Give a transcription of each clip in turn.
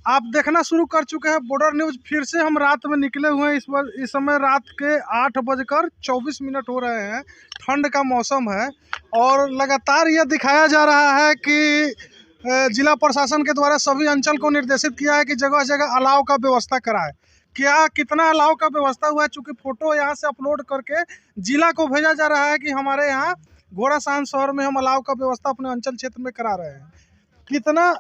आप देखना शुरू कर चुके हैं बॉर्डर न्यूज़। फिर से हम रात में निकले हुए हैं। इस समय रात के 8:24 हो रहे हैं। ठंड का मौसम है और लगातार यह दिखाया जा रहा है कि जिला प्रशासन के द्वारा सभी अंचल को निर्देशित किया है कि जगह जगह अलाव का व्यवस्था कराए। क्या कितना अलाव का व्यवस्था हुआ है, चूँकि फ़ोटो यहाँ से अपलोड करके जिला को भेजा जा रहा है कि हमारे यहाँ घोड़ासान शहर में हम अलाव का व्यवस्था अपने अंचल क्षेत्र में करा रहे हैं। कितना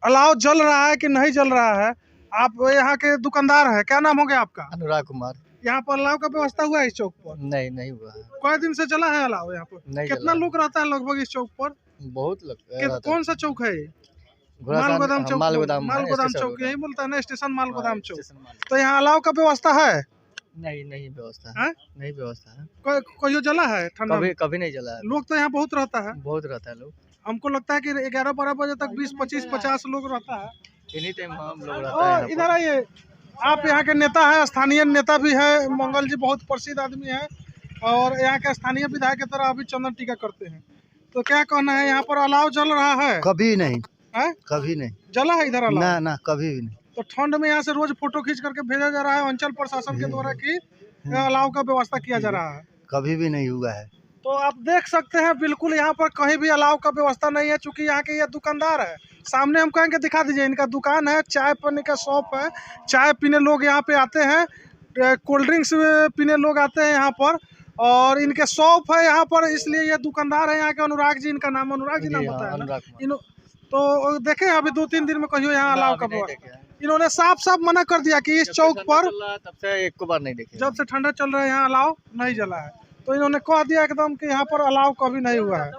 अलाव जल रहा है कि नहीं जल रहा है। आप यहाँ के दुकानदार हैं, क्या नाम हो गया आपका? अनुराग कुमार। यहाँ पर अलाव का व्यवस्था हुआ है इस चौक पर? नहीं हुआ है। कई दिन से चला है अलाव यहाँ पर? कितना लोग रहता है लगभग इस चौक पर? बहुत लोग। कौन सा चौक है ये? माल गोदाम चौक। माल गोदाम चौक यही बोलता है ना, स्टेशन माल गोदाम चौक। तो यहाँ अलाव का व्यवस्था है? नहीं व्यवस्था है। नहीं व्यवस्था है। कोई जला है ठंडा? कभी नहीं जला है। लोग तो यहाँ बहुत रहता है। लोग। हमको लगता है कि 11-12 बजे तक 20, 25, 50 लोग रहता है। एनी टाइम हम लोग रहता है। इधर आइए, आप यहाँ के नेता हैं, स्थानीय नेता भी है। मंगल जी बहुत प्रसिद्ध आदमी है और यहाँ के स्थानीय विधायक की तरह अभी चंदन टीका करते हैं। तो क्या कहना है, यहाँ पर अलाव जल रहा है? कभी नहीं है? कभी नहीं जला है इधर अलाव? ना कभी भी नहीं। तो ठंड में यहाँ से रोज फोटो खींच करके भेजा जा रहा है अंचल प्रशासन के द्वारा कि अलाव का व्यवस्था किया जा रहा है। कभी भी नहीं हुआ है। तो आप देख सकते हैं बिल्कुल यहाँ पर कहीं भी अलाव का व्यवस्था नहीं है। चूँकि यहाँ के ये दुकानदार है, सामने हम कहेंगे दिखा दीजिए, इनका दुकान है, चाय पीने का शॉप है। चाय पीने लोग यहाँ पे आते हैं, कोल्ड ड्रिंक्स पीने लोग आते हैं यहाँ पर, और इनके शॉप है यहाँ पर, इसलिए ये दुकानदार है यहाँ के। अनुराग जी इनका नाम, अनुराग जी नाम बताया ना। तो देखे अभी 2-3 दिन में कहियो यहाँ अलाव का व्यवस्था। इन्होंने साफ साफ मना कर दिया कि इस चौक पर तब से एक बार नहीं देखे। जब से ठंडा चल रहा है यहाँ अलाव नहीं जला है। तो इन्होंने कह दिया एकदम कि यहाँ पर अलाव कभी नहीं हुआ है।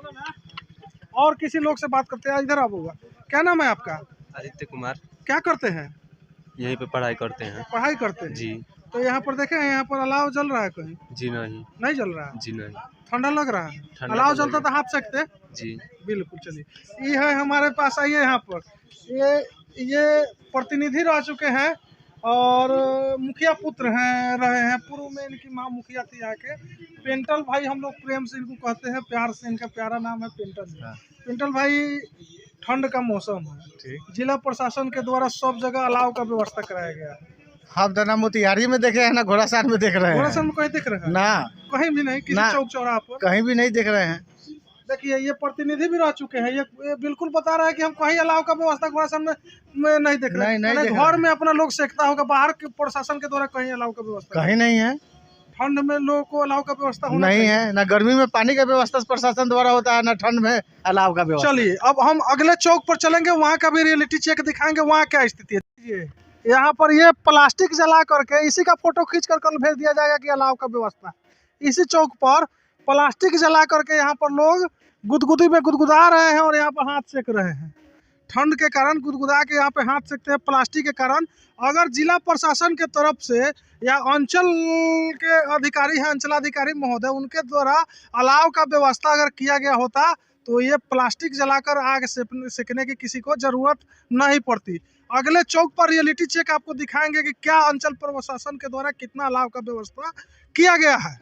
और किसी लोग से बात करते हैं, इधर आप होगा। क्या नाम है आपका? आदित्य कुमार। क्या करते हैं? यहीं पे पढ़ाई करते हैं। पढ़ाई करते हैं जी। तो यहाँ पर देखे हैं, यहाँ पर अलाव जल रहा है कहीं? जी नहीं जल रहा है। जी नहीं। ठंडा लग रहा है। अलाव जलता तो हाथ सकते जी। बिल्कुल। चलिए, ये है हमारे पास, आइए यहाँ पर। ये प्रतिनिधि रह चुके हैं और मुखिया पुत्र हैं, रहे हैं। पूर्व में इनकी माँ मुखिया थी यहाँ के। पेंटल भाई हम लोग प्रेम से इनको कहते हैं, प्यार से। इनका प्यारा नाम है पेंटल। पेंटल भाई, ठंड का मौसम है, जिला प्रशासन के द्वारा सब जगह अलाव का व्यवस्था कराया गया है। हम तो ना मोतिहारी में देखे हैं ना घोड़ासान में देख रहे हैं। घोड़ासान में कहीं दिख रहे हैं? ना, कहीं भी नहीं, किसी चौक चौराहा पर कहीं भी नहीं देख रहे हैं। देखिए, ये प्रतिनिधि भी रह चुके हैं। ये बिल्कुल बता रहा है कि हम कहीं अलाव का व्यवस्था घोड़ासान में नहीं देख रहे हैं। घर में अपना लोग सेकता होगा, बाहर के प्रशासन के द्वारा कहीं अलाव का व्यवस्था कहीं नहीं है। ठंड में लोगों को अलाव का व्यवस्था होना नहीं है। ना गर्मी में पानी का व्यवस्था प्रशासन द्वारा होता है, ना ठंड में अलाव का व्यवस्था। चलिए, अब हम अगले चौक पर चलेंगे, वहाँ का भी रियलिटी चेक दिखाएंगे, वहाँ क्या स्थिति है। यहाँ पर ये प्लास्टिक जला करके इसी का फोटो खींच कर कल भेज दिया जाएगा कि अलाव का व्यवस्था। इसी चौक पर प्लास्टिक जला करके यहाँ पर लोग गुदगुदी में गुदगुदा रहे हैं और यहाँ पर हाथ सेक रहे हैं। ठंड के कारण गुदगुदा के यहाँ पे हाथ सेकते हैं प्लास्टिक के कारण। अगर जिला प्रशासन के तरफ से या अंचल के अधिकारी हैं, अंचलाधिकारी महोदय, उनके द्वारा अलाव का व्यवस्था अगर किया गया होता तो ये प्लास्टिक जलाकर आग सेकने की किसी को ज़रूरत नहीं पड़ती। अगले चौक पर रियलिटी चेक आपको दिखाएंगे कि क्या अंचल प्रशासन के द्वारा कितना अलाव का व्यवस्था किया गया है।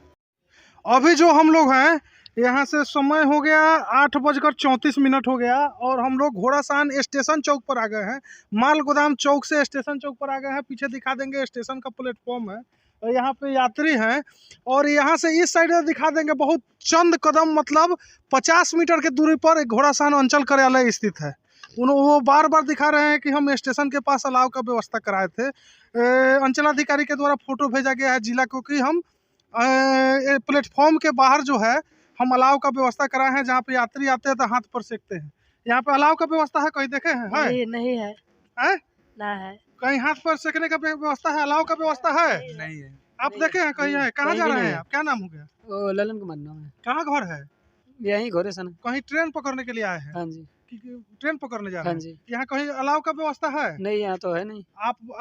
अभी जो हम लोग हैं, यहाँ से समय हो गया 8:34 हो गया और हम लोग घोड़ासान स्टेशन चौक पर आ गए हैं। माल गोदाम चौक से स्टेशन चौक पर आ गए हैं। पीछे दिखा देंगे, स्टेशन का प्लेटफॉर्म है और यहाँ पे यात्री हैं। और यहाँ से इस साइड दिखा देंगे, बहुत चंद कदम, मतलब 50 मीटर की दूरी पर एक घोड़ासान अंचल कार्यालय स्थित है। वो बार बार दिखा रहे हैं कि हम स्टेशन के पास अलाव का व्यवस्था कराए थे। अंचलाधिकारी के द्वारा फोटो भेजा गया है जिला को कि हम प्लेटफॉर्म के बाहर जो है हम अलाव का व्यवस्था कराए हैं, जहाँ पे यात्री आते हैं तो हाथ पर सेकते हैं। यहाँ पे अलाव का व्यवस्था है, कहीं देखे हैं? नहीं है। ना है। कहीं हाथ पर सेकने का व्यवस्था है? अलाव का व्यवस्था है? नहीं है। आप देखे हैं कहीं है? कहाँ जा रहे हैं आप? क्या नाम हो गया? ललन कुमार नाम है। कहाँ घर है? यहीं घोड़ासान। कहीं ट्रेन पकड़ने के लिए आए हैं? हाँ जी। ट्रेन पकड़ने जा रहे हैं? हाँ जी। यहाँ कहीं अलाव का व्यवस्था है? नहीं, यहाँ तो है नहीं।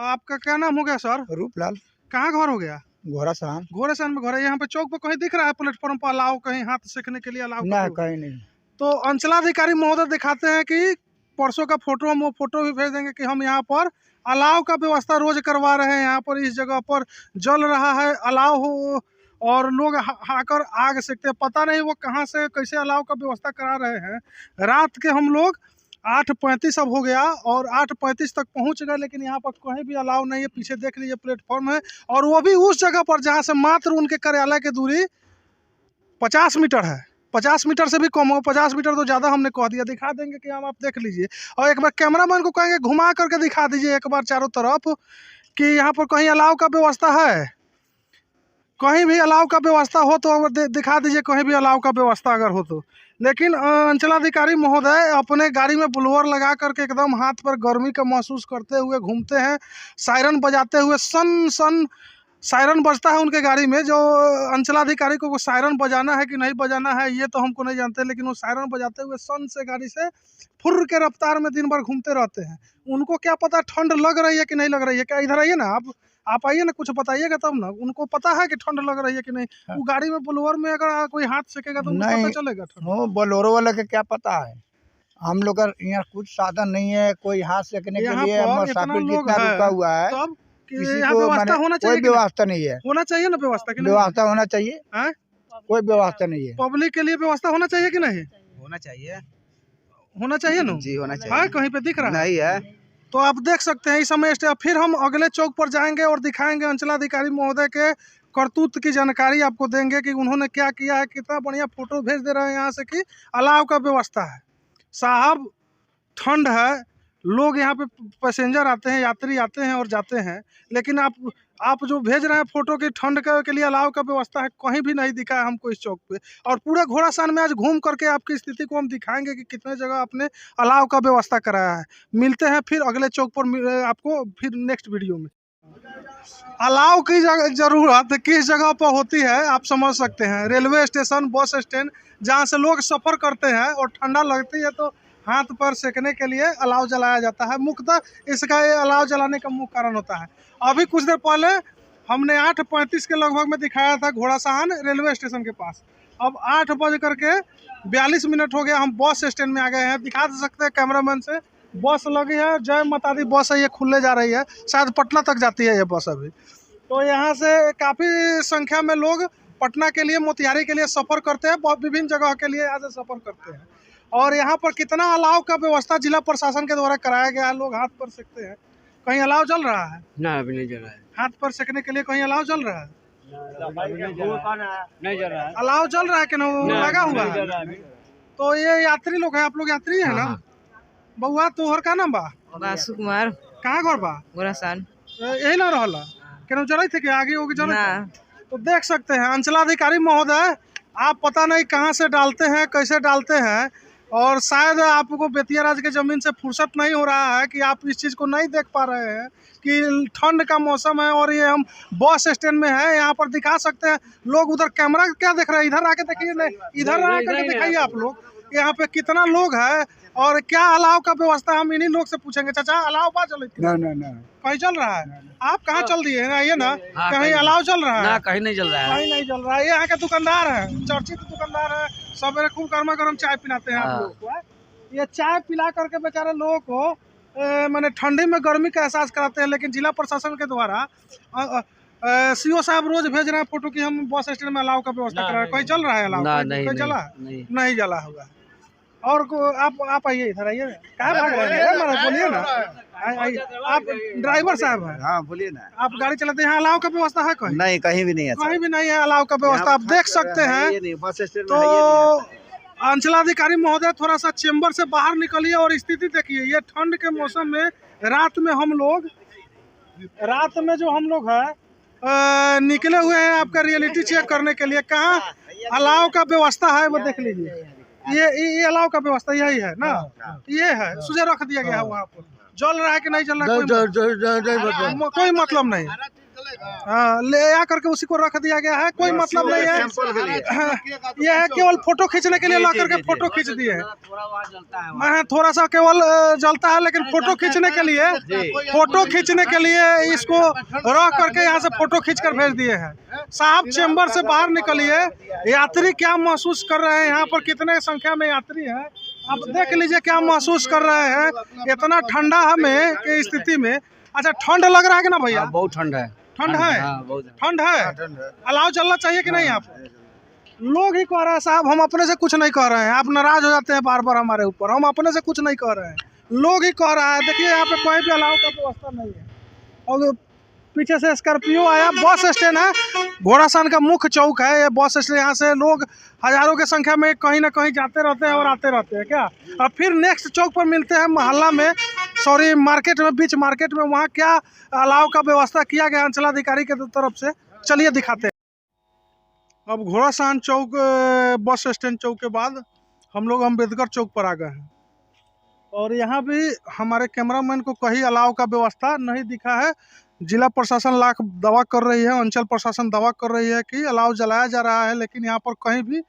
आपका क्या नाम हो गया सर? रूपलाल। कहाँ घर हो गया? घोड़ासान में घर है। यहाँ पे चौक पर कहीं दिख रहा है प्लेटफॉर्म पर अलाव, कहीं हाथ सेकने के लिए अलाव? ना, कहीं नहीं। तो अंचलाधिकारी महोदय दिखाते हैं कि परसों का फोटो, हम वो फोटो भी भेज देंगे कि हम यहाँ पर अलाव का व्यवस्था रोज करवा रहे हैं। यहाँ पर इस जगह पर जल रहा है अलाव हो और लोग आकर आग सेकते हैं। पता नहीं वो कहाँ से कैसे अलाव का व्यवस्था करा रहे हैं। रात के हम लोग 8:35 अब हो गया और 8:35 तक पहुंच गए, लेकिन यहाँ पर कहीं भी अलाउ नहीं है। पीछे देख लीजिए प्लेटफॉर्म है, और वो भी उस जगह पर जहाँ से मात्र उनके कार्यालय की दूरी 50 मीटर है। 50 मीटर से भी कम हो, 50 मीटर तो ज़्यादा हमने कह दिया। दिखा देंगे कि हम, आप देख लीजिए, और एक बार कैमरामैन को कहेंगे घुमा करके दिखा दीजिए एक बार चारों तरफ कि यहाँ पर कहीं अलाव का व्यवस्था है, कहीं भी अलाव का व्यवस्था हो तो अगर दिखा दीजिए, कहीं भी अलाव का व्यवस्था अगर हो तो। लेकिन अंचलाधिकारी महोदय अपने गाड़ी में ब्लोअर लगा करके एकदम हाथ पर गर्मी का महसूस करते हुए घूमते हैं, सायरन बजाते हुए। सन सन सायरन बजता है उनके गाड़ी में। जो अंचलाधिकारी को सायरन बजाना है कि नहीं बजाना है ये तो हमको नहीं जानते, लेकिन वो सायरन बजाते हुए सन से गाड़ी से फुर्र के रफ्तार में दिन भर घूमते रहते हैं। उनको क्या पता ठंड लग रही है कि नहीं लग रही है। क्या इधर आइए ना, आप आइए ना, कुछ बताइएगा तब ना। उनको पता है कि ठंड लग रही है कि नहीं। वो गाड़ी में ब्लोअर में अगर कोई हाथ सेकेगा तो उनको पता चलेगा ठंड। वो बोलेरो वाला के क्या पता है। हम लोग का यहाँ कुछ साधन नहीं है, कोई हाथ सेकने के लिए मुसाफिर जितना रुका हुआ है, तब किसी यहाँ को व्यवस्था होना चाहिए, कोई व्यवस्था नहीं है। होना चाहिए ना व्यवस्था कि नहीं? व्यवस्था होना चाहिए, हैं? कोई व्यवस्था नहीं है। पब्लिक के लिए व्यवस्था होना चाहिए कि नहीं? होना चाहिए, होना चाहिए ना जी होना है। कहीं पे दिख रहा नहीं है तो आप देख सकते हैं इस समय फिर हम अगले चौक पर जाएंगे और दिखाएंगे अंचलाधिकारी महोदय के करतूत की जानकारी आपको देंगे कि उन्होंने क्या किया है। कितना बढ़िया फोटो भेज दे रहे हैं यहाँ से कि अलाव का व्यवस्था है। साहब ठंड है, लोग यहाँ पे पैसेंजर आते हैं, यात्री आते हैं और जाते हैं, लेकिन आप जो भेज रहे हैं फोटो की ठंड के लिए अलाव का व्यवस्था है, कहीं भी नहीं दिखा है हमको इस चौक पे। और पूरे घोड़ासान में आज घूम करके आपकी स्थिति को हम दिखाएंगे कि कितने जगह आपने अलाव का व्यवस्था कराया है। मिलते हैं फिर अगले चौक पर आपको फिर नेक्स्ट वीडियो में। अलाव की ज़रूरत किस जगह पर होती है आप समझ सकते हैं। रेलवे स्टेशन, बस स्टैंड, जहाँ से लोग सफ़र करते हैं और ठंडा लगती है तो हाथ पर सेकने के लिए अलाव जलाया जाता है। मुख्यतः इसका ये अलाव जलाने का मुख्य कारण होता है। अभी कुछ देर पहले हमने 8:35 के लगभग में दिखाया था घोड़ासान रेलवे स्टेशन के पास। अब 8:42 हो गया, हम बस स्टैंड में आ गए हैं। दिखा सकते हैं कैमरामैन से, बस लगी है, जय माता दी बस है, ये खुलने जा रही है, शायद पटना तक जाती है ये बस अभी। तो यहाँ से काफ़ी संख्या में लोग पटना के लिए, मोतिहारी के लिए सफ़र करते हैं, विभिन्न जगह के लिए यहाँ से सफ़र करते हैं। और यहाँ पर कितना अलाव का व्यवस्था जिला प्रशासन के द्वारा कराया गया है। लोग हाथ पर सेकते हैं। कहीं अलाव चल रहा है? ना, अभी नहीं चल रहा है। हाथ पर सेकने के लिए कहीं अलाव चल रहा है? नहीं चल रहा है। अलाव चल रहा है कि ना लगा हुआ है? तो ये यात्री लोग हैं, आप लोग यात्री हैं ना? बउआ तोहर का नाम बा? बासु कुमार, कहाँ घर बा? गोरासान। यही ना रहला केन जरूरत थे कि आगे होगी ना, जरूरत? तो देख सकते हैं अंचलाधिकारी महोदय, आप पता नहीं कहाँ से डालते हैं, कैसे डालते हैं, और शायद आपको बेतिया राज्य के ज़मीन से फुर्सत नहीं हो रहा है कि आप इस चीज़ को नहीं देख पा रहे हैं कि ठंड का मौसम है और ये हम बस स्टैंड में है। यहाँ पर दिखा सकते हैं लोग, उधर कैमरा क्या देख रहे हैं, इधर आके देखिए, नहीं इधर आकर के दिखाइए आप लोग यहाँ पे कितना लोग है और क्या अलाव का व्यवस्था। हम इन्हीं लोग से पूछेंगे। चाचा अलाव बा चल ना कहीं चल रहा है? आप कहाँ चल दिए हैं ये ना? कहीं अलाव चल रहा है? ना, कहीं नहीं चल रहा है। कहीं नहीं चल रहा है। ये यहाँ के दुकानदार है, चर्चित दुकानदार है, सवेरे खूब गर्मा गर्म चाय पिलाते हैं आप लोग को। ये चाय पिला करके बेचारे लोगों को मैंने ठंडी में गर्मी का एहसास कराते हैं। लेकिन जिला प्रशासन के द्वारा सीओ साहब रोज भेज रहे हैं फोटो की हम बस स्टैंड में अलाव का व्यवस्था करा रहे हैं। कहीं चल रहा है अलाव? कहीं चला? नहीं जला होगा। और आप आइए, इधर आइए। क्या भाग रहे हैं? महाराज बोलिए ना, आइए। आप ड्राइवर साहब हैं? हाँ बोलिए ना। आप गाड़ी चलाते हैं, यहाँ अलाव का व्यवस्था है कहीं? नहीं, कहीं भी नहीं है, कहीं भी नहीं है अलाव का व्यवस्था। आप देख सकते हैं। बस स्टैंड तो अंचलाधिकारी महोदय थोड़ा सा चेंबर से बाहर निकलिए और स्थिति देखिए। ये ठंड के मौसम में रात में जो हम लोग है निकले हुए हैं आपका रियलिटी चेक करने के लिए। कहाँ अलाव का व्यवस्था है वो देख लीजिए। ये अलाव का व्यवस्था यही है ना? ये है, सुझे रख दिया गया है वहाँ पर। जल रहा है कि नहीं जल रहा है कोई मतलब नहीं। हाँ, ले आ करके उसी को रख दिया गया है, कोई मतलब नहीं है। ये है केवल फोटो खींचने के लिए ला करके फोटो खींच दिए हैं। थोड़ा सा केवल जलता है, लेकिन फोटो खींचने के लिए इसको रख करके यहाँ से फोटो खींच कर भेज दिए हैं। साहब चेंबर से बाहर निकलिए। यात्री क्या महसूस कर रहे हैं, यहाँ पर कितने संख्या में यात्री हैं आप देख लीजिए, क्या महसूस कर रहे हैं इतना ठंडा हमें की स्थिति में। अच्छा, ठंड लग रहा है कि ना भैया? बहुत ठंड है। ठंड है? ठंड है। अलाव चलना चाहिए कि नहीं? आप लोग ही कह रहे हैं साहब, हम अपने से कुछ नहीं कह रहे हैं। आप नाराज हो जाते हैं बार बार हमारे ऊपर, हम अपने से कुछ नहीं कह रहे हैं, लोग ही कह रहा है। देखिए यहाँ पे कोई भी अलाव का व्यवस्था नहीं है। और पीछे से स्कॉर्पियो आया, बस स्टैंड है, घोड़ासान का मुख्य चौक है ये बस स्टैंड। यहाँ से लोग हजारों की संख्या में कहीं ना कहीं जाते रहते हैं और आते रहते हैं क्या। अब फिर नेक्स्ट चौक पर मिलते हैं मोहल्ला में, सॉरी मार्केट में, बीच मार्केट में। वहाँ क्या अलाव का व्यवस्था किया गया अंचलाधिकारी के तरफ से, चलिए दिखाते हैं। अब घोड़ासान चौक बस स्टैंड चौक के बाद हम लोग अम्बेडकर चौक पर आ गए हैं और यहाँ भी हमारे कैमरामैन को कहीं अलाव का व्यवस्था नहीं दिखा है। जिला प्रशासन लाख दावा कर रही है, अंचल प्रशासन दावा कर रही है कि अलाव जलाया जा रहा है, लेकिन यहाँ पर कहीं भी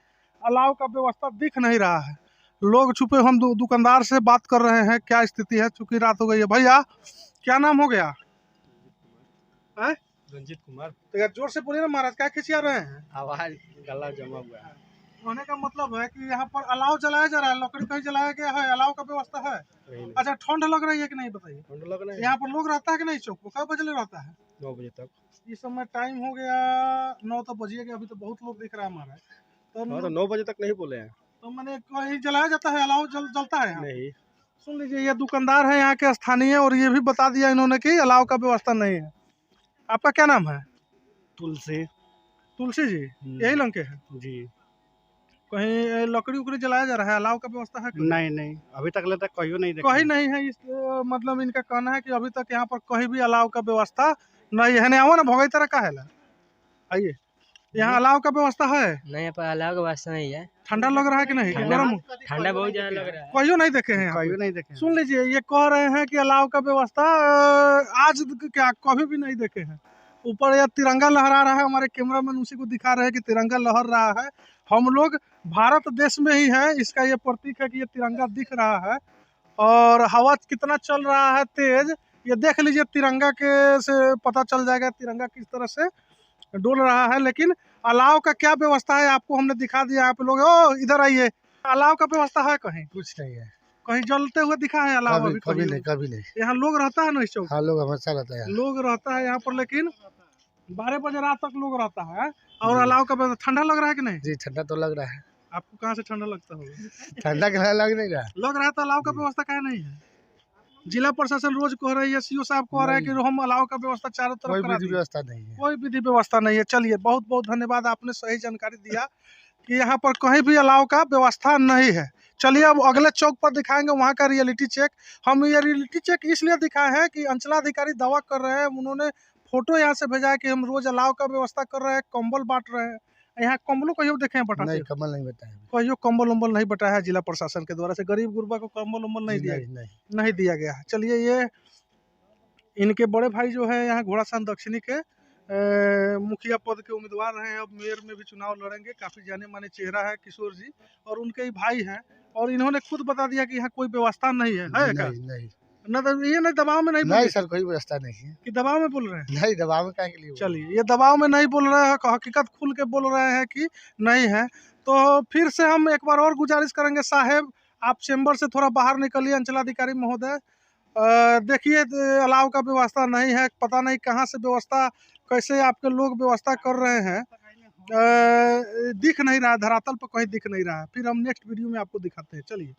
अलाव का व्यवस्था दिख नहीं रहा है। लोग छुपे, हम दुकानदार से बात कर रहे हैं क्या स्थिति है, चूंकि रात हो गई है। भैया क्या नाम हो गया? रंजीत कुमार। तो यार जोर से बोलिए ना महाराज, क्या खिंचिया रहे हैं? आवाज गला जमा हुआ है। कहने का मतलब है कि यहाँ पर अलाव जलाया जा रहा है, लकड़ी कहीं जलाया गया है, अलाव का व्यवस्था है। अच्छा, ठंड लग रही है कि नहीं बताइए? ठंड लग रहा है। यहाँ पर लोग रहता है कि नहीं चौक पर? कब बजे रहता है? 9 बजे तक। इस समय टाइम हो गया 9 तो बजिए गया, अभी तो बहुत लोग दिख रहा है हमारा। तो 9 बजे तक नहीं बोले हैं। तो मैंने कहीं जलाया जाता है, अलाव जलता है यहाँ? नहीं। सुन लीजिए, ये दुकानदार है यहाँ के स्थानीय, और ये भी बता दिया इन्होंने कि अलाव का व्यवस्था नहीं है। आपका क्या नाम है? तुलसी। तुलसी जी, यही लंके है जी। कहीं लकड़ी उकड़ी जलाया जा रहा है, अलाव का व्यवस्था है? नहीं नहीं, अभी तक तक कहीं नहीं देखा। कहीं नहीं है। इस मतलब इनका कहना है कि अभी तक यहाँ पर कहीं भी अलाव का व्यवस्था नहीं है। नहीं आओ ना भोगई तरह का है ला, आइए। यहाँ अलाव का व्यवस्था है? नहीं, पर अलाव का व्यवस्था नहीं है। ठंडा लग रहा है कि नहीं? गरम? ठंडा बहुत ज्यादा लग रहा है। कहीं नहीं देखे हैं? कहीं नहीं देखे। सुन लीजिए, ये कह रहे हैं कि अलाव का व्यवस्था आज क्या कभी भी नहीं देखे हैं। ऊपर यह तिरंगा लहरा रहा है, हमारे कैमरामैन उसी को दिखा रहे हैं कि तिरंगा लहर रहा है। हम लोग भारत देश में ही है, इसका ये प्रतीक है कि ये तिरंगा दिख रहा है। और हवा कितना चल रहा है तेज, ये देख लीजिए, तिरंगा के से पता चल जाएगा तिरंगा किस तरह से डोल रहा है। लेकिन अलाव का क्या व्यवस्था है आपको हमने दिखा दिया। आप लोग ओ इधर आइए, अलाव का व्यवस्था है कहीं? कुछ नहीं है, कहीं जलते हुए दिखा है अलाव? अभी कभी नहीं, कभी नहीं। यहाँ लोग रहता है ना इस चौक? हाँ, लोग हमेशा रहता है। लोग रहता है यहाँ पर, लेकिन 12 बजे रात तक लोग रहता है। और अलाव का व्यवस्था, ठंडा लग रहा है कि नहीं? जी, ठंडा तो लग रहा है। आपको कहाँ से ठंडा लगता होगा? ठंडा के लग नहीं रहा। लग रहा है तो अलाव का व्यवस्था क्या नहीं है? जिला प्रशासन रोज कह रही है, सीओ साहब कह रहे हैं कि हम अलाव का व्यवस्था चारों तरफ कोई करा विधि देंगे। व्यवस्था नहीं है। कोई विधि व्यवस्था नहीं है। चलिए, बहुत बहुत धन्यवाद, आपने सही जानकारी दिया कि यहाँ पर कहीं भी अलाव का व्यवस्था नहीं है। चलिए अब अगले चौक पर दिखाएंगे वहाँ का रियलिटी चेक। हम ये रियलिटी चेक इसलिए दिखाए हैं कि अंचलाधिकारी दावा कर रहे हैं, उन्होंने फोटो यहाँ से भेजा है कि हम रोज अलाव का व्यवस्था कर रहे हैं, कंबल बांट रहे हैं। यहाँ कंबलों कहियो देखे हैं बटाते? नहीं, कमल नहीं बताया। कहियो कंबल उम्बल नहीं बटाया है जिला प्रशासन के द्वारा से, गरीब गुरबा को कंबल उम्बल नहीं दिया, नहीं दिया गया है। चलिए, ये इनके बड़े भाई जो है यहाँ घोड़ासान दक्षिणी के मुखिया पद के उम्मीदवार रहे हैं, अब मेयर में भी चुनाव लड़ेंगे। काफी जाने माने चेहरा है किशोर जी, और उनके ही भाई हैं। और इन्होंने खुद बता दिया कि यहाँ कोई व्यवस्था नहीं है। नहीं, न तो ये नहीं दबाव में नहीं सर, कोई व्यवस्था नहीं है। कि दबाव में बोल रहे हैं? नहीं, दबाव में क्या के लिए? चलिए, ये दबाव में नहीं बोल रहे हैं, हकीकत खुल के बोल रहे हैं कि नहीं है। तो फिर से हम एक बार और गुजारिश करेंगे, साहेब आप चेंबर से थोड़ा बाहर निकलिए। अंचलाधिकारी महोदय देखिए, अलाव का व्यवस्था नहीं है, पता नहीं कहाँ से व्यवस्था, कैसे आपके लोग व्यवस्था कर रहे हैं। दिख नहीं रहा है, धरातल पर कहीं दिख नहीं रहा है। फिर हम नेक्स्ट वीडियो में आपको दिखाते हैं। चलिए,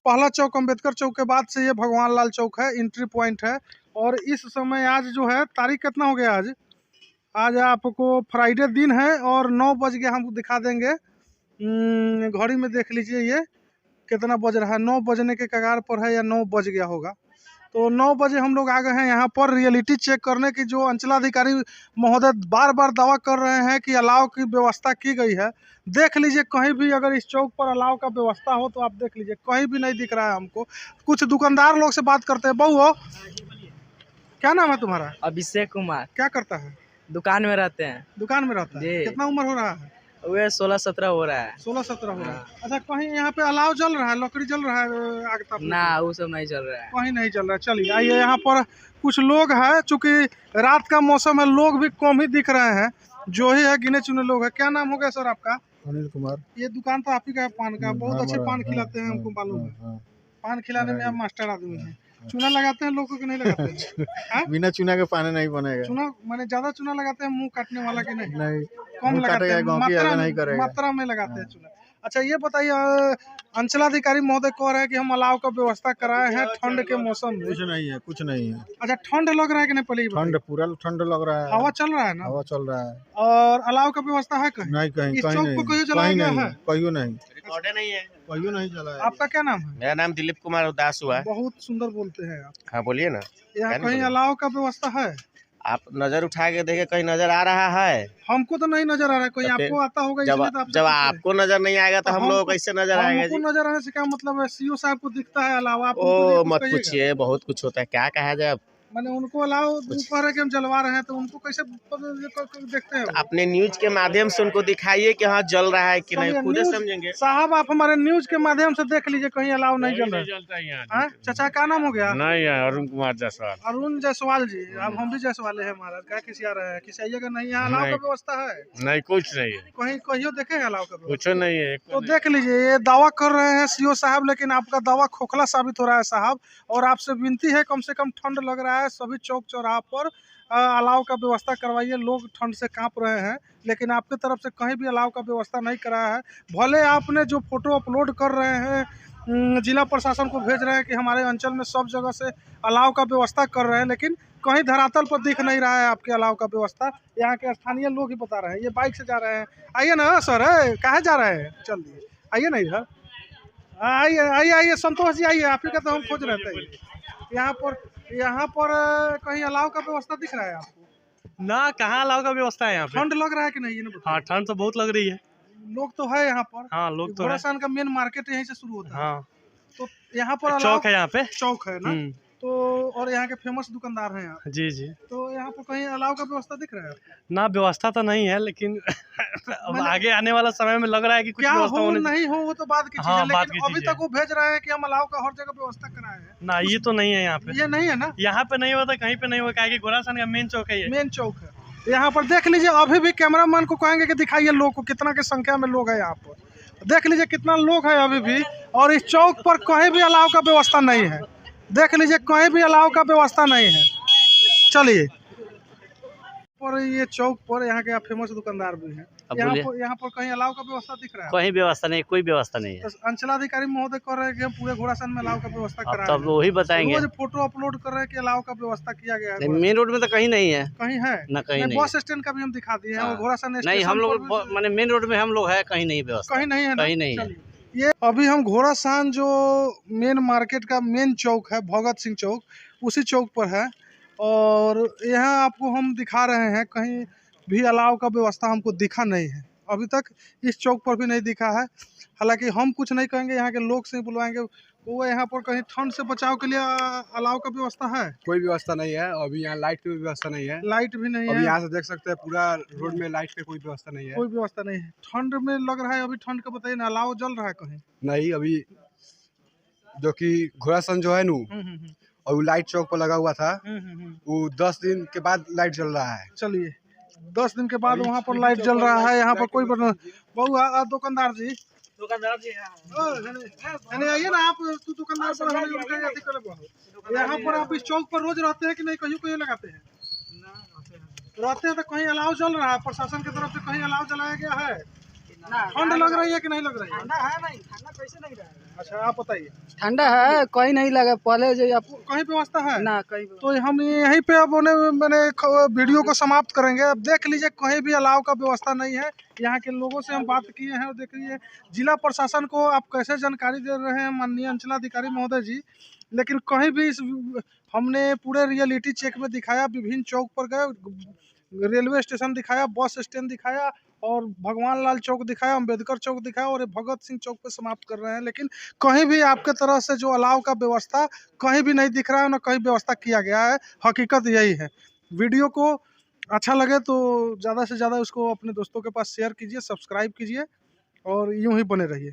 पहला चौक अम्बेडकर चौक के बाद से ये भगवान लाल चौक है, एंट्री पॉइंट है। और इस समय आज जो है तारीख कितना हो गया, आज आपको फ्राइडे दिन है और 9 बज गया। हम दिखा देंगे, घड़ी में देख लीजिए ये कितना बज रहा है। 9 बजने के कगार पर है या 9 बज गया होगा। तो 9 बजे हम लोग आ गए हैं यहाँ पर रियलिटी चेक करने की। जो अंचलाधिकारी महोदय बार बार दावा कर रहे हैं कि अलाव की व्यवस्था की गई है। देख लीजिए, कहीं भी अगर इस चौक पर अलाव का व्यवस्था हो तो आप देख लीजिए, कहीं भी नहीं दिख रहा है हमको। कुछ दुकानदार लोग से बात करते हैं। बहू हो, क्या नाम है तुम्हारा? अभिषेक कुमार। क्या करता है? दुकान में रहते हैं। दुकान में रहता है। कितना उम्र हो रहा है? वे 16-17 हो रहा है। 16-17 हो रहा है। अच्छा, कहीं यहाँ पे अलाव जल रहा है, लकड़ी जल रहा है आग तापने? ना, वो सब नहीं चल रहा है। कहीं नहीं चल रहा है। चलिए आइए, यहाँ पर कुछ लोग हैं, चूंकि रात का मौसम है, लोग भी कम ही दिख रहे हैं, जो ही है गिने चुने लोग हैं। क्या नाम हो गया सर आपका? अनिल कुमार। ये दुकान तो आप ही का है पान का, बहुत अच्छे पान खिलाते हैं, हमको मालूम है। पान खिलाने में आप मास्टर आदमी हैं। चूना लगाते हैं लोगों के नहीं लगाते हैं? हाँ? बिना चूना के पानी नहीं बनेगा। चूना माने ज्यादा चूना लगाते हैं मुंह काटने वाला की नहीं? नहीं, कम मुंह लगाते काटेगा, हैं, गाँव की आगे नहीं करेगा। मात्रा में लगाते हैं चूना। अच्छा ये बताइए अंचलाधिकारी महोदय कह रहे हैं कि हम अलाव का व्यवस्था कराए हैं ठंड के मौसम में। कुछ नहीं है, कुछ नहीं है। अच्छा ठंड लग रहा है कि नहीं पहले ये बताइए? ठंड पूरा ठंड लग रहा है। हवा चल रहा है ना? हवा चल रहा है। और अलाव का व्यवस्था है कहीं? नहीं, कहीं इस कहीं चौक नहीं, पर कहीं जलाया गया है? कहीं नहीं, रिकॉर्डे नहीं है। कहीं नहीं चला है। आपका क्या नाम है? मेरा नाम दिलीप कुमार उदास हुआ है। बहुत सुंदर बोलते हैं आप। हाँ बोलिए ना। यहाँ नहीं कहीं बोले? अलाव का व्यवस्था है? आप नजर उठा के देखे, कहीं नजर आ रहा है? हमको तो नहीं नजर आ रहा है, कोई तो फिर आपको आता होगा जब इसलिए तो आपसे जब पूछ रहे हैं। आपको नजर नहीं आएगा तो हम लोग कैसे नजर आएगा हमको जी? नजर आने से क्या मतलब है? सीओ साहब को दिखता है अलावा, आप उनको ओ ये कुछ मत कहिएगा? पूछिए, बहुत कुछ होता है, क्या कहा जाए। मैंने उनको अलाव ऊपर है कि हम जलवा रहे हैं तो उनको कैसे देखते हैं? अपने न्यूज के माध्यम से उनको दिखाइए कि हाँ जल रहा है कि नहीं, चलिए, खुदे न्यूज़- समझेंगे। साहब आप हमारे न्यूज के माध्यम से देख लीजिए कहीं अलाव नहीं जल रहा है। हाँ? चाचा क्या नाम हो गया? नहीं है, अरुण कुमार जायसवाल। अरुण जायसवाल जी। अब हम भी जायसवाल है महाराज, क्या किसी आ रहे हैं खिसाइएगा नहीं, यहाँ अलाव का व्यवस्था है? नहीं, कुछ नहीं है, कहीं कहियो देखे हैं अलाव का व्यवस्था? कुछ नहीं है। तो देख लीजिए, ये दावा कर रहे हैं सीओ साहब, लेकिन आपका दावा खोखला साबित हो रहा है साहब। और आपसे विनती है, कम से कम ठंड लग रहा है, सभी चौक चौराहा पर अलाव का व्यवस्था करवाइए। लोग ठंड से कांप रहे हैं, लेकिन आपकी तरफ से कहीं भी अलाव का व्यवस्था नहीं कराया है। भले आपने जो फोटो अपलोड कर रहे हैं जिला प्रशासन को भेज रहे हैं कि हमारे अंचल में सब जगह से अलाव का व्यवस्था कर रहे हैं, लेकिन कहीं धरातल पर दिख नहीं रहा है आपके अलाव का व्यवस्था। यहाँ के स्थानीय लोग ही बता रहे हैं। ये बाइक से जा रहे हैं। आइए ना सर, कहाँ जा रहे हैं? चलिए आइए ना इधर, आइए आइए आइए संतोष जी आइए, आप ही का तो हम खोज रहे थे। यहाँ पर कहीं अलाव का व्यवस्था दिख रहा है आपको? ना, कहाँ अलाव का व्यवस्था है यहाँ पे? ठंड लग रहा है कि नहीं ये ना हाँ, ठंड तो बहुत लग रही है। लोग तो है यहाँ पर। हाँ, लोग तो है। घोड़ासान का मेन मार्केट यहीं से शुरू होता है। हाँ, तो यहाँ पर चौक है यहाँ पे। चौक है ना? तो और यहाँ के फेमस दुकानदार हैं आप। जी जी। तो यहाँ पर कहीं अलाव का व्यवस्था दिख रहा है आपको? ना, व्यवस्था तो नहीं है, लेकिन अब आगे आने वाला समय में लग रहा है कि कुछ क्या व्यवस्था हो होने। नहीं हो वो तो बात की चीज हाँ, है, बात लेकिन की अभी चीज़ है। तक वो भेज रहे हैं कि हम अलाव का हर जगह व्यवस्था कराए हैं। ना, ये तो नहीं है यहाँ पे। ये नहीं है ना? यहाँ पे नहीं होता, कहीं पे नहीं होगा, कि घोड़ासान का मेन चौक है ये। मेन चौक है यहाँ पर। देख लीजिए, अभी भी कैमरामैन को कहेंगे कि दिखाइए लोग को, कितना की संख्या में लोग है यहाँ पर। देख लीजिए कितना लोग है अभी भी, और इस चौक पर कहीं भी अलाव का व्यवस्था नहीं है। देख लीजिए कहीं भी अलाव का व्यवस्था नहीं है। चलिए, और ये चौक पर यहाँ के फेमस दुकानदार भी हैं। यहाँ पर कहीं अलाव का व्यवस्था दिख रहा है? कहीं व्यवस्था नहीं, कोई व्यवस्था नहीं है। तो अंचलाधिकारी महोदय कह रहे हैं कि हम पूरे घोड़ासान में अलाव का व्यवस्था अब करा तब वही बताएंगे। रोज फोटो अपलोड कर रहे हैं कि अलाव का व्यवस्था किया गया है। मेन रोड में तो कहीं नहीं है। कहीं है ना, कहीं नहीं। बस स्टैंड का भी हम दिखा दिए हैं, और घोड़ासान नहीं, स्टेशन हम लोग पर भी- माने मेन रोड में हम लोग है, कहीं नहीं व्यवस्था। कहीं नहीं है ना? कहीं नहीं है। चलिए, ये अभी हम घोड़ासान जो मेन मार्केट का मेन चौक है, भगत सिंह चौक, उसी चौक पर है। और यहाँ आपको हम दिखा रहे हैं, कहीं भी अलाव का व्यवस्था हमको दिखा नहीं है अभी तक। इस चौक पर भी नहीं दिखा है। हालांकि हम कुछ नहीं कहेंगे, यहाँ के लोग से ही बुलवाएंगे। वो यहाँ पर कहीं ठंड से बचाव के लिए अलाव का व्यवस्था है? कोई व्यवस्था नहीं है अभी यहाँ, लाइट की भी व्यवस्था नहीं है। लाइट भी नहीं अभी है? यहाँ से देख सकते हैं पूरा रोड में लाइट की कोई व्यवस्था नहीं है। कोई व्यवस्था नहीं है। ठंड में लग रहा है अभी, ठंड का बताइए ना, अलाव जल रहा है कहीं? नहीं, अभी जो कि घोड़ासान जो है नू, और वो लाइट चौक पर लगा हुआ था, वो 10 दिन के बाद लाइट जल रहा है। चलिए, 10 दिन के बाद वहाँ पर लाइट जल रहा है। यहाँ पर कोई बहुआ दुकानदार जी आइए ना आप, तू दुकानदार पर यहाँ पर आप इस चौक पर रोज रहते हैं कि नहीं? कहीं लगाते हैं? रहते हैं तो कहीं अलाव जल रहा है प्रशासन की तरफ से? कहीं अलाव जलाया गया है? ठंड लग रही है कि नहीं लग रही है? कैसे नहीं रहा है? अच्छा आप बताइए। ठंडा है, कहीं नहीं लगा पहले जो आप कहीं व्यवस्था है ना कहीं। तो हम यहीं पे अब मैंने वीडियो को समाप्त करेंगे। अब देख लीजिए कहीं भी अलाव का व्यवस्था नहीं है। यहाँ के लोगों से हम बात किए हैं, और देख लीजिए जिला प्रशासन को आप कैसे जानकारी दे रहे हैं माननीय अंचलाधिकारी महोदय जी, लेकिन कहीं भी हमने पूरे रियलिटी चेक में दिखाया। विभिन्न चौक पर गए, रेलवे स्टेशन दिखाया, बस स्टैंड दिखाया, और भगवान लाल चौक दिखाया, अम्बेडकर चौक दिखाया, और भगत सिंह चौक पे समाप्त कर रहे हैं। लेकिन कहीं भी आपके तरह से जो अलाव का व्यवस्था कहीं भी नहीं दिख रहा है, ना कहीं व्यवस्था किया गया है। हकीकत यही है। वीडियो को अच्छा लगे तो ज़्यादा से ज़्यादा उसको अपने दोस्तों के पास शेयर कीजिए, सब्सक्राइब कीजिए, और यूं ही बने रहिए।